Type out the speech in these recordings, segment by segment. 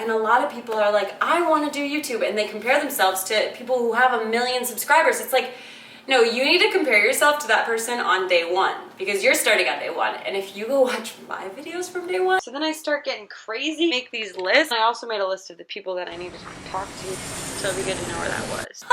And a lot of people are like, I want to do YouTube, and they compare themselves to people who have 1 million subscribers. It's like, no, you need to compare yourself to that person on day one because you're starting on day one. And if you go watch my videos from day one, so then I start getting crazy, make these lists. I also made a list of the people that I need to talk to, so it'll be good to know where that was.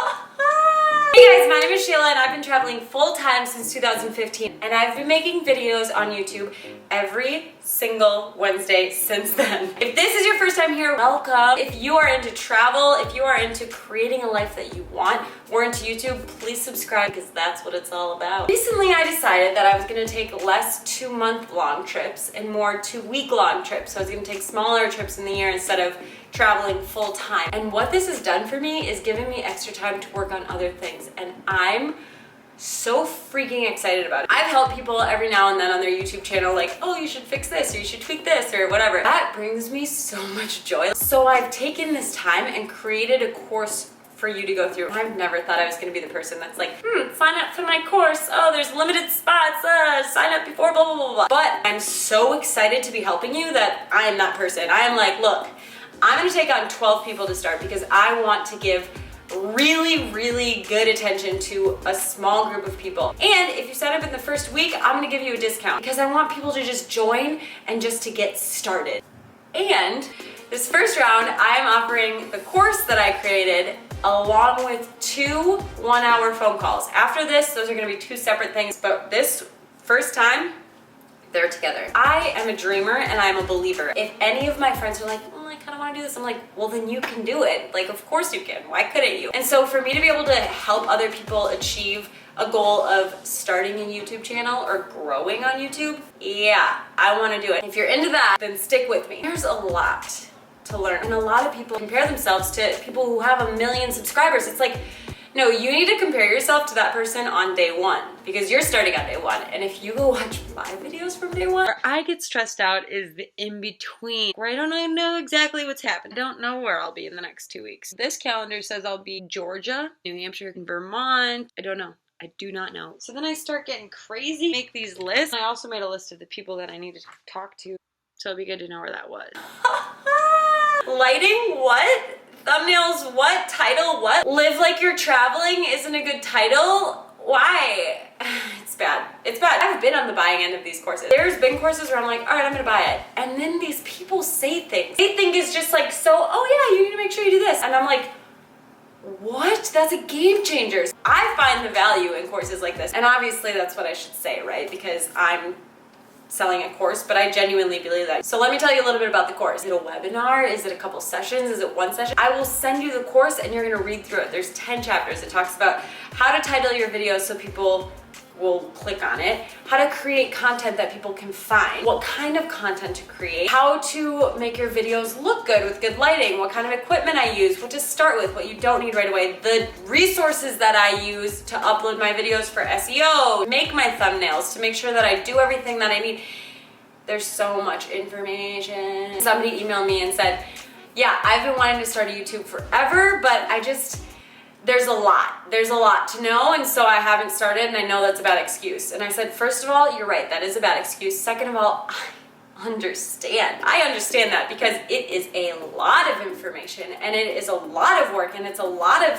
Hey guys, my name is Shayla and I've been traveling full-time since 2015 and I've been making videos on YouTube every single Wednesday since then. If this is your first time here, welcome. If you are into travel, if you are into creating a life that you want or into YouTube, please subscribe because that's what it's all about. Recently I decided that I was going to take less 2-month-long trips and more 2-week-long trips. So I was going to take smaller trips in the year instead of traveling full time. And what this has done for me is given me extra time to work on other things. And I'm so freaking excited about it. I've helped people every now and then on their YouTube channel like, oh, you should fix this or you should tweak this or whatever. That brings me so much joy. So I've taken this time and created a course for you to go through. I've never thought I was gonna be the person that's like, sign up for my course. Oh, there's limited spots. Sign up before blah, blah, blah, blah. But I'm so excited to be helping you that I am that person. I am like, look, I'm gonna take on 12 people to start because I want to give really, really good attention to a small group of people. And if you sign up in the first week, I'm gonna give you a discount because I want people to just join and just to get started. And this first round, I am offering the course that I created along with 2 1-hour phone calls. After this, those are gonna be 2 separate things, but this first time, they're together. I am a dreamer and I'm a believer. If any of my friends are like, I kind of want to do this, I'm like, well, then you can do it. Like, of course you can. Why couldn't you? And so for me to be able to help other people achieve a goal of starting a YouTube channel or growing on YouTube, yeah, I want to do it. If you're into that, then stick with me. There's a lot to learn. And a lot of people compare themselves to people who have 1 million subscribers. It's like, no, you need to compare yourself to that person on day one because you're starting on day one. And if you go watch my videos from day one, where I get stressed out is the in-between, where I don't even know exactly what's happening. I don't know where I'll be in the next 2 weeks. This calendar says I'll be Georgia, New Hampshire, and Vermont. I don't know. I do not know. So then I start getting crazy, make these lists. I also made a list of the people that I need to talk to, so it'll be good to know where that was. Lighting? What? Thumbnails, what? Title, what? Live like you're traveling isn't a good title? Why? It's bad. It's bad. I've been on the buying end of these courses. There's been courses where I'm like, all right, I'm gonna buy it. And then these people say things. They think it's just like, so, oh yeah, you need to make sure you do this. And I'm like, what? That's a game changer. I find the value in courses like this. And obviously that's what I should say, right? Because I'm selling a course, but I genuinely believe that. So let me tell you a little bit about the course. Is it a webinar? Is it a couple sessions? Is it one session? I will send you the course and you're gonna read through it. There's 10 chapters. It talks about how to title your videos so people will click on it, how to create content that people can find, what kind of content to create, how to make your videos look good with good lighting, what kind of equipment I use, what to start with, what you don't need right away, the resources that I use to upload my videos for SEO, make my thumbnails, to make sure that I do everything that I need. There's so much information. Somebody emailed me and said, yeah, I've been wanting to start a YouTube forever, but there's a lot to know, and so I haven't started, and I know that's a bad excuse. And I said, first of all, you're right, that is a bad excuse. Second of all, I understand that because it is a lot of information and it is a lot of work and it's a lot.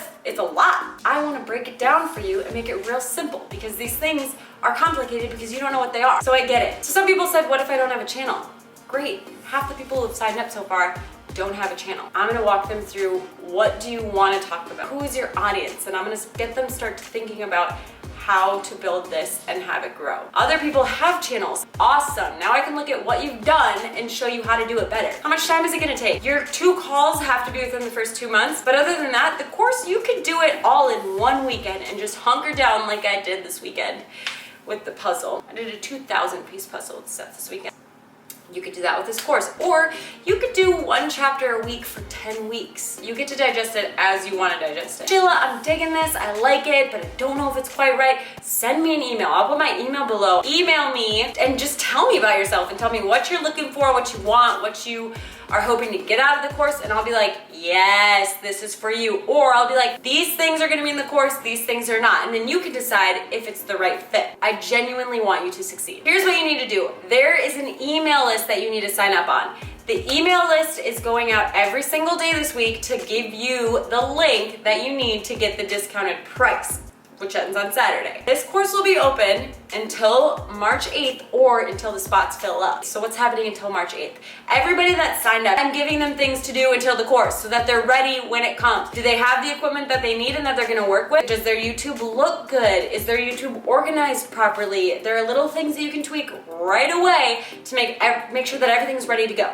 I want to break it down for you and make it real simple because these things are complicated because you don't know what they are. So I get it. So some people said, what if I don't have a channel? Great, half the people who've signed up so far don't have a channel. I'm gonna walk them through what do you want to talk about? Who is your audience? And I'm gonna get them start thinking about how to build this and have it grow. Other people have channels. Awesome. Now I can look at what you've done and show you how to do it better. How much time is it gonna take? Your 2 calls have to be within the first 2 months, but other than that, the course, you could do it all in one weekend and just hunker down like I did this weekend with the puzzle. I did a 2,000 piece puzzle set this weekend. You could do that with this course, or you could do 1 chapter a week for 10 weeks. You get to digest it as you want to digest it. Shayla, I'm digging this, I like it, but I don't know if it's quite right. Send me an email. I'll put my email below. Email me and just tell me about yourself and tell me what you're looking for, what you want, what you are hoping to get out of the course, and I'll be like, yes, this is for you. Or I'll be like, these things are gonna be in the course, these things are not. And then you can decide if it's the right fit. I genuinely want you to succeed. Here's what you need to do. There is an email list that you need to sign up on. The email list is going out every single day this week to give you the link that you need to get the discounted price, which ends on Saturday. This course will be open until March 8th or until the spots fill up. So what's happening until March 8th? Everybody that signed up, I'm giving them things to do until the course so that they're ready when it comes. Do they have the equipment that they need and that they're gonna work with? Does their YouTube look good? Is their YouTube organized properly? There are little things that you can tweak right away to make sure that everything's ready to go.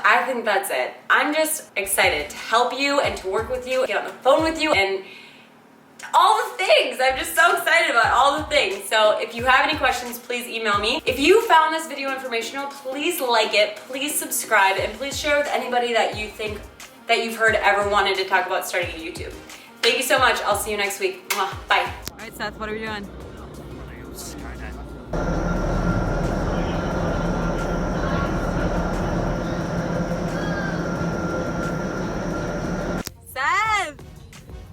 I think that's it. I'm just excited to help you and to work with you, get on the phone with you, and all the things. I'm just so excited about all the things. So if you have any questions, please email me. If you found this video informational, please like it, please subscribe, and please share with anybody that you think that you've heard ever wanted to talk about starting a YouTube. Thank you so much. I'll see you next week. Mwah. Bye. All right, Seth, what are we doing?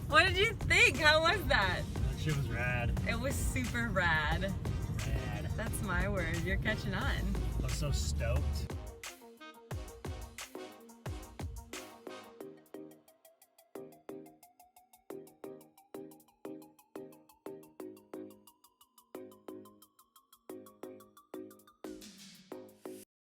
What did you think? How was that? That shit was rad. It was super rad. Rad. That's my word. You're catching on. I was so stoked.